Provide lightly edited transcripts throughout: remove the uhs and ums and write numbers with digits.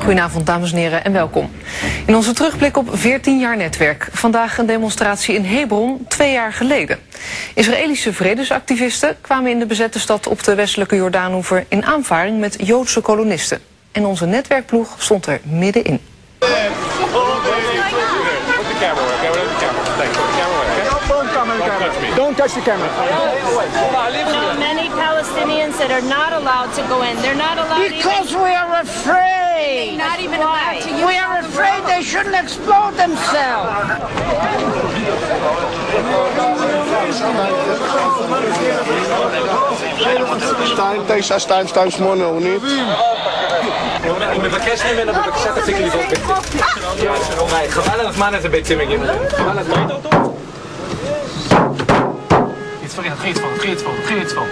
Goedenavond dames en heren en welkom. In onze terugblik op 14 jaar netwerk. Vandaag een demonstratie in Hebron 2 jaar geleden. Israëlische vredesactivisten kwamen in de bezette stad op de westelijke Jordaanoever in aanvaring met Joodse kolonisten. En onze netwerkploeg stond er middenin. Don't touch the camera. Many Palestinians that are not allowed to go in. They're not allowed because we are afraid. Not even allowed to use. We are afraid they shouldn't explode themselves. Stein, Smone, או niet? אני מבקש ממנו בבקשה תפסיק לבעוט חבל על הזמן הזה ביצים מגיעים חבל על הזמן תתחיל לצפות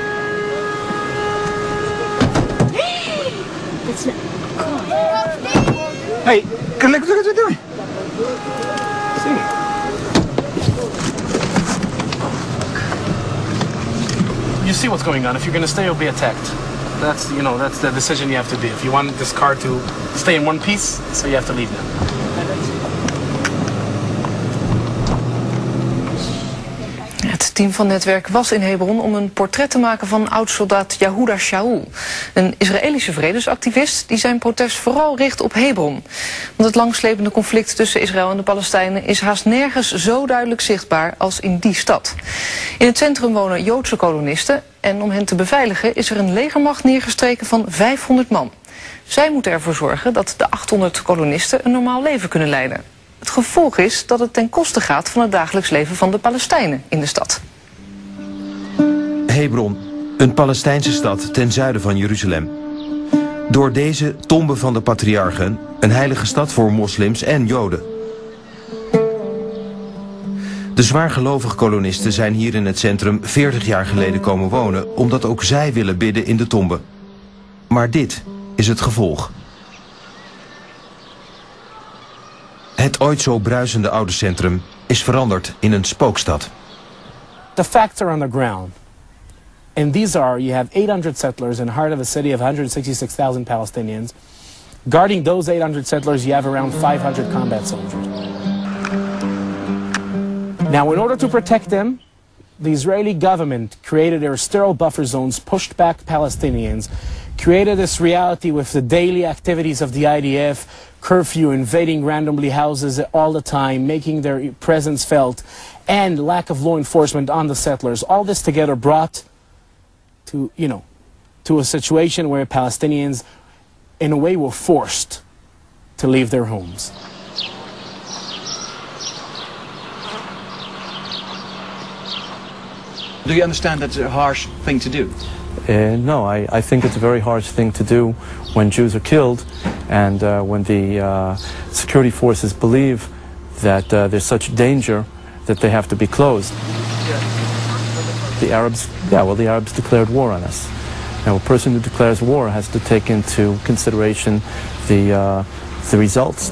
Hey, look what we're doing. See. You see what's going on. If you're going to stay, you'll be attacked. That's the decision you have to do. If you want this car to stay in one piece, so you have to leave now. Het team van Netwerk was in Hebron om een portret te maken van oud-soldaat Yehuda Shaul. Een Israëlische vredesactivist die zijn protest vooral richt op Hebron. Want het langslepende conflict tussen Israël en de Palestijnen is haast nergens zo duidelijk zichtbaar als in die stad. In het centrum wonen Joodse kolonisten en om hen te beveiligen is er een legermacht neergestreken van 500 man. Zij moeten ervoor zorgen dat de 800 kolonisten een normaal leven kunnen leiden. Het gevolg is dat het ten koste gaat van het dagelijks leven van de Palestijnen in de stad. Hebron, een Palestijnse stad ten zuiden van Jeruzalem. Door deze tombe van de patriarchen, een heilige stad voor moslims en Joden. De zwaargelovige kolonisten zijn hier in het centrum 40 jaar geleden komen wonen, omdat ook zij willen bidden in de tombe. Maar dit is het gevolg. Het ooit zo bruisende oude centrum is veranderd in een spookstad. The facts are on the ground. And these are, you have 800 settlers in the heart of a city of 166,000 Palestinians. Guarding those 800 settlers, you have around 500 combat soldiers. Now, in order to protect them, the Israeli government created their sterile buffer zones, pushed back Palestinians, created this reality with the daily activities of the IDF, curfew, invading randomly houses all the time, making their presence felt, and lack of law enforcement on the settlers. All this together brought to, to a situation where Palestinians, in a way, were forced to leave their homes. Do you understand that's a harsh thing to do? No, I think it's a very harsh thing to do when Jews are killed and when the security forces believe that there's such danger that they have to be closed. The Arabs declared war on us. Now, a person who declares war has to take into consideration the results.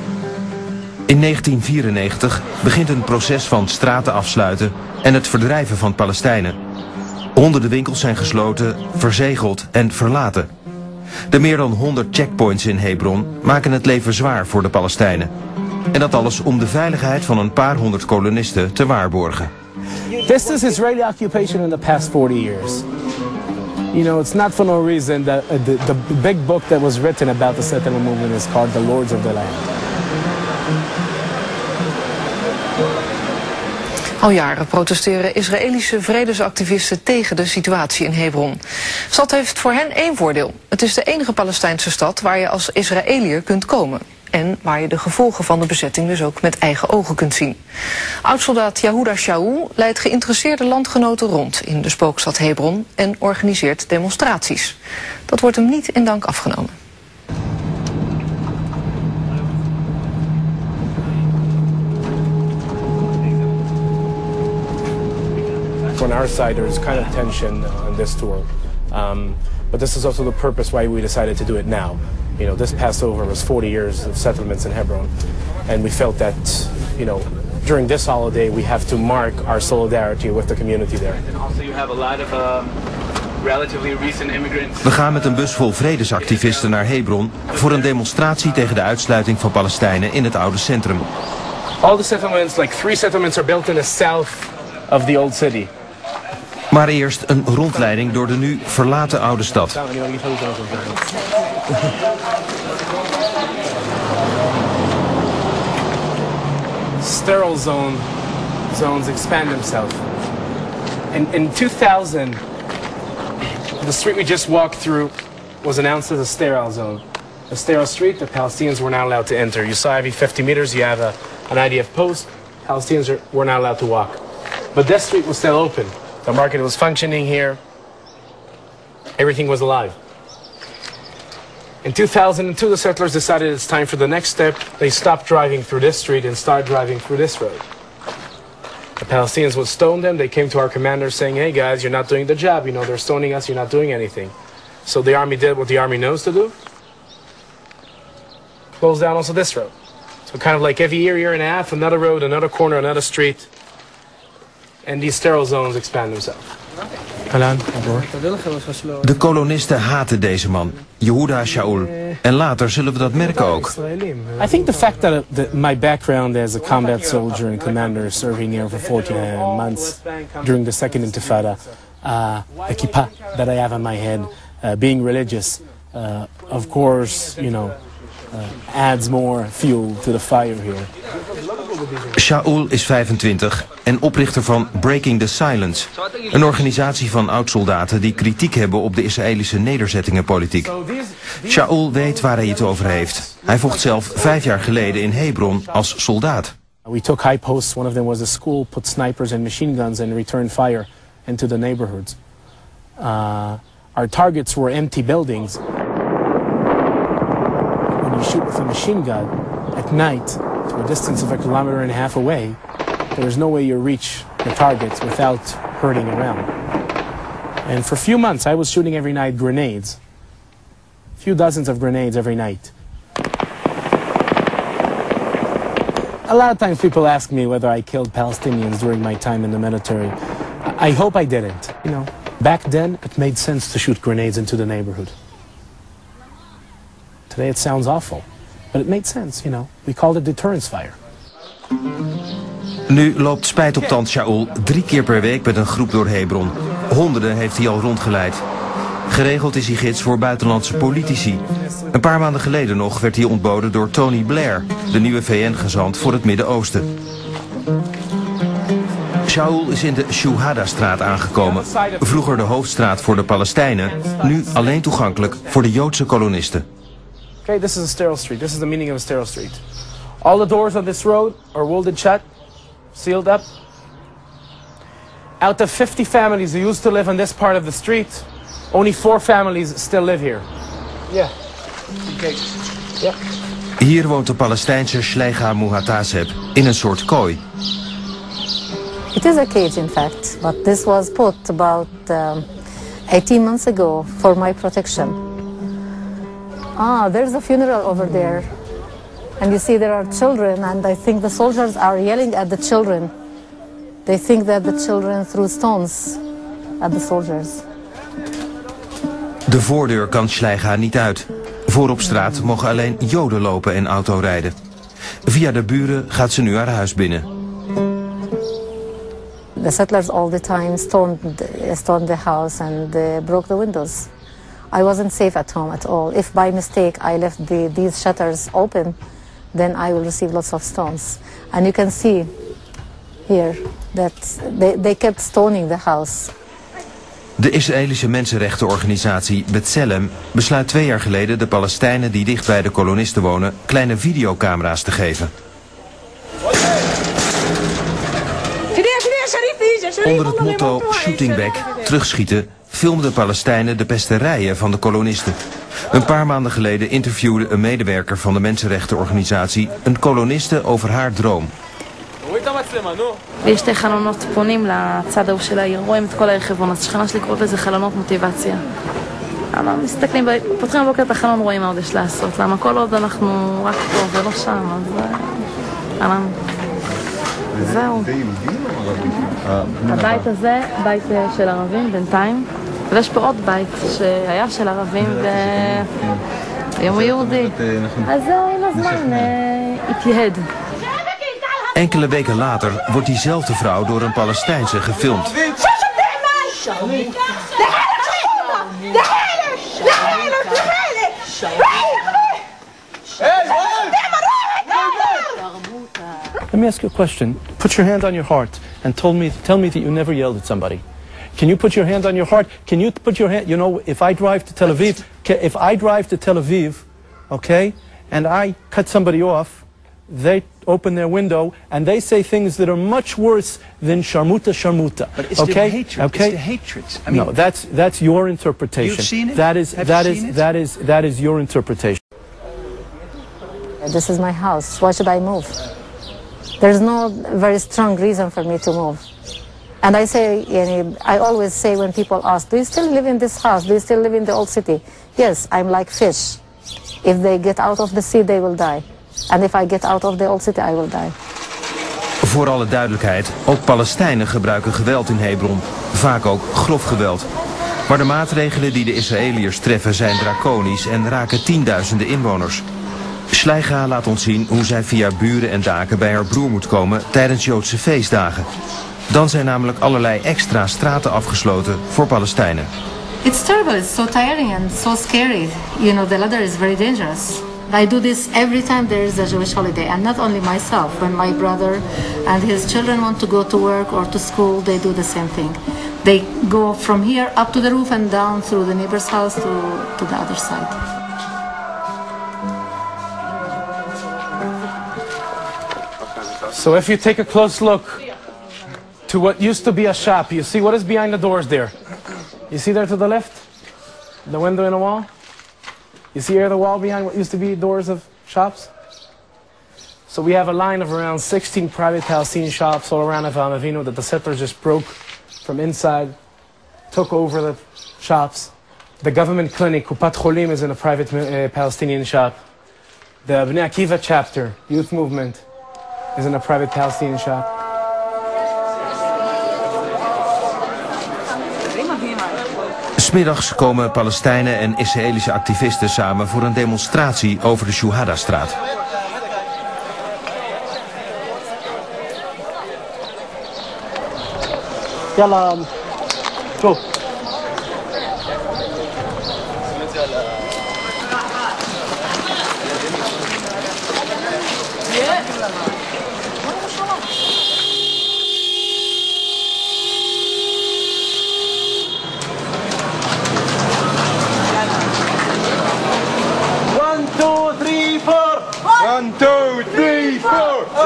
In 1994 begint een proces van straten afsluiten en het verdrijven van Palestijnen. Honderden winkels zijn gesloten, verzegeld en verlaten. De meer dan 100 checkpoints in Hebron maken het leven zwaar voor de Palestijnen. En dat alles om de veiligheid van een paar honderd kolonisten te waarborgen. This is Israeli occupation in the past 40 years. It's not for no reason that the big book that was written about the settlement movement is called The Lords of the Land. Al jaren protesteren Israëlische vredesactivisten tegen de situatie in Hebron. De stad heeft voor hen één voordeel. Het is de enige Palestijnse stad waar je als Israëliër kunt komen. En waar je de gevolgen van de bezetting dus ook met eigen ogen kunt zien. Oud-soldaat Yehuda Shaul leidt geïnteresseerde landgenoten rond in de spookstad Hebron en organiseert demonstraties. Dat wordt hem niet in dank afgenomen. On our side, there is kind of tension on this tour. But this is also the purpose why we decided to do it now. This Passover was 40 years of settlements in Hebron. And we felt that, during this holiday, we have to mark our solidarity with the community there. And also you have a lot of relatively recent immigrants. We gaan met een bus vol vredesactivisten naar Hebron voor een demonstratie tegen de uitsluiting van Palestijnen in het oude centrum. All the settlements, like 3 settlements, are built in the south of the old city. Maar eerst een rondleiding door de nu verlaten oude stad. Sterile zones expand themselves. In 2000, the street we just walked through was announced as a sterile zone. A sterile street that Palestinians were not allowed to enter. You saw every 50 meters you have an IDF post. Palestinians were not allowed to walk. But this street was still open. The market was functioning here. Everything was alive. In 2002, the settlers decided it's time for the next step. They stopped driving through this street and started driving through this road. The Palestinians would stone them. They came to our commanders saying, hey guys, you're not doing the job. You know, they're stoning us, you're not doing anything. So the army did what the army knows to do. Closed down also this road. So kind of like every year and a half, another road, another corner, another street. And these sterile zones expand themselves. De kolonisten haten deze man, Yehuda Shaul. En later zullen we dat merken ook. I think the fact that my background as a combat soldier and commander serving here for 14 months during the second intifada, the kippah that I have on my head, being religious, of course, you know, adds more fuel to the fire here. Shaul is 25 en oprichter van Breaking the Silence. Een organisatie van oud-soldaten die kritiek hebben op de Israëlische nederzettingenpolitiek. Shaul weet waar hij het over heeft. Hij vocht zelf 5 jaar geleden in Hebron als soldaat. We took high posts. One of them was a school, put snipers and machine guns and returned fire into the neighborhoods. Our targets were empty buildings. When you shoot with a machine gun at night, to a distance of 1.5 kilometers away, there is no way you reach the targets without hurting around. And for a few months, I was shooting every night grenades. A few dozens of grenades every night. A lot of times people ask me whether I killed Palestinians during my time in the military. I hope I didn't. You know, back then it made sense to shoot grenades into the neighborhood. Today it sounds awful. But it made sense, you know. We called it deterrence fire. Nu loopt spijt op tand Shaul 3 keer per week met een groep door Hebron. Honderden heeft hij al rondgeleid. Geregeld is hij gids voor buitenlandse politici. Een paar maanden geleden nog werd hij ontboden door Tony Blair, de nieuwe VN-gezant voor het Midden-Oosten. Shaul is in de Shuhada-straat aangekomen. Vroeger de hoofdstraat voor de Palestijnen, nu alleen toegankelijk voor de Joodse kolonisten. Okay, this is a sterile street. This is the meaning of a sterile street. All the doors on this road are welded shut, sealed up. Out of 50 families who used to live on this part of the street, only 4 families still live here. Yeah. Okay. Yeah. Hier woont de Palestijnse Shleicha Muhataseb in een soort kooi. It is a cage, in fact, but this was put about 18 months ago for my protection. There's a funeral over there. And you see there are children, and I think the soldiers are yelling at the children. They think that the children threw stones at the soldiers. De voordeur kan Shleicha niet uit. Voor op straat mogen alleen Joden lopen en autorijden. Via de buren gaat ze nu haar huis binnen. The settlers all the time stoned the house and broke the windows. I wasn't safe at home at all. If by mistake I left these shutters open, then I will receive lots of stones. And you can see here that they kept stoning the house. De Israëlische mensenrechtenorganisatie B'Tselem besluit 2 jaar geleden de Palestijnen die dicht bij de kolonisten wonen kleine videocamera's te geven. Onder het motto Shooting Back, terugschieten, filmden de Palestijnen de pesterijen van de kolonisten. Een paar maanden geleden interviewde een medewerker van de mensenrechtenorganisatie een koloniste over haar droom. יש 2 חלונות פונים לצד ההוא של העיר, רואים את כל הרחבון, אז השכנה שלי קוראת לזה חלונות מוטיבציה. מסתכלים, פותחים בבוקר את החלון, רואים מה עוד יש לעשות, למה כל עוד אנחנו רק פה ולא שם, אז זהו. הבית הזה, בית של ערבים בינתיים, ויש פה עוד בית שהיה של ערבים והיום הוא יהודי. אז עם הזמן התייהד. Enkele weken later wordt diezelfde vrouw door een Palestijnse gefilmd. Let me ask you a question. Put your hand on your heart and tell me that you never yelled at somebody. Can you put your hand on your heart? Can you put your hand, you know, if I drive to Tel Aviv, okay, and I cut somebody off, they open their window and they say things that are much worse than sharmuta. But it's okay? the hatred. Okay? It's the hatred. I mean, no, that's your interpretation. You've seen it? That is your interpretation. This is my house. Why should I move? There's no very strong reason for me to move. And I always say when people ask, do you still live in this house? Do you still live in the old city? Yes, I'm like fish. If they get out of the sea, they will die. And if I get out of the old city, I will die. Voor alle duidelijkheid, ook Palestijnen gebruiken geweld in Hebron. Vaak ook grof geweld. Maar de maatregelen die de Israëliërs treffen zijn draconisch en raken tienduizenden inwoners. Schleicha laat ons zien hoe zij via buren en daken bij haar broer moet komen tijdens Joodse feestdagen. Dan zijn namelijk allerlei extra straten afgesloten voor Palestijnen. It's terrible, it's so tiring and so scary. You know, the ladder is very dangerous. I do this every time there is a Jewish holiday, and not only myself. When my brother and his children want to go to work or to school, they do the same thing. They go from here up to the roof and down through the neighbor's house to the other side. So if you take a close look to what used to be a shop, you see what is behind the doors there? You see there to the left? The window in the wall? You see here the wall behind what used to be doors of shops? So we have a line of around 16 private Palestinian shops all around Avraham Avinu that the settlers just broke from inside, took over the shops. The government clinic, Kupat Cholim, is in a private Palestinian shop. The Bnei Akiva chapter, youth movement, is in a private Palestinian shop. Smiddags komen Palestijnen en Israëlische activisten samen voor een demonstratie over de Shuhada-straat. Yalla, go.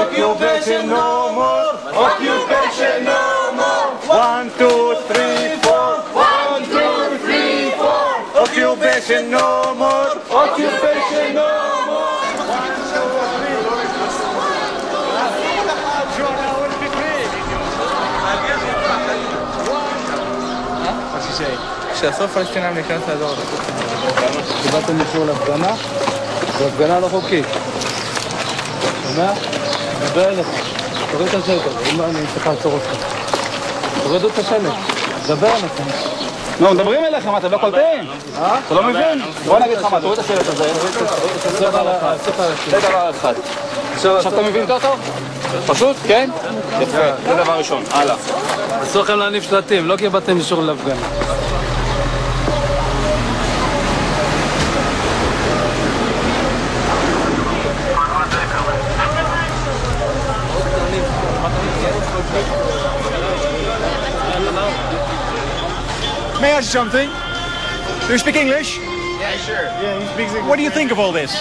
Occupation no more! Occupation no more! 1, 2, 3, 4! 1, 2, 3, 4! Occupation no more! Occupation no more! 1, 2, 3, 4! כשאסור פלסטינאים להיכנס לאזור הזה. קיבלתם אישור להפגנה? זו הפגנה לא חוקית. שומע? דבר אליך. תוריד את השלט הזה, אם אני צריך לעצור אותך. תורידו את השלט. דבר אליכם. נו, מדברים אליכם, אתם לא קולטים? אתה לא מבין? בוא נגיד לך מה, תוריד את השלט הזה. זה דבר אחד. עכשיו אתה מבין אותו? פשוט? כן? יפה, זה דבר ראשון. הלאה. אסור לכם להניף שלטים, לא קיבלתם אישור להפגנה. May I ask you something? Do you speak English? Yeah, sure. Yeah, he speaks English. What do you think of all this?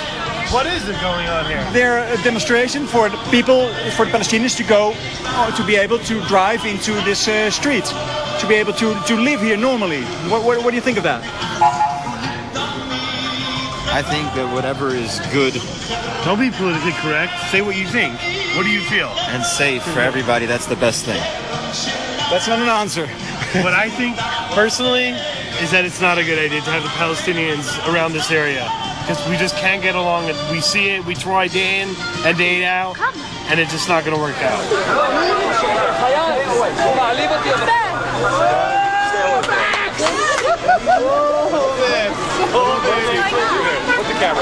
What is it going on here? They're a demonstration for the people, for the Palestinians to go, to be able to drive into this street, to be able to live here normally. What do you think of that? I think that whatever is good. Don't be politically correct. Say what you think. What do you feel? And safe for everybody, that's the best thing. That's not an answer. What I think, personally, is that it's not a good idea to have the Palestinians around this area. Because we just can't get along. We see it, we try day in and day out, and it's just not going to work out. Oh, man. Oh, baby. Put the camera.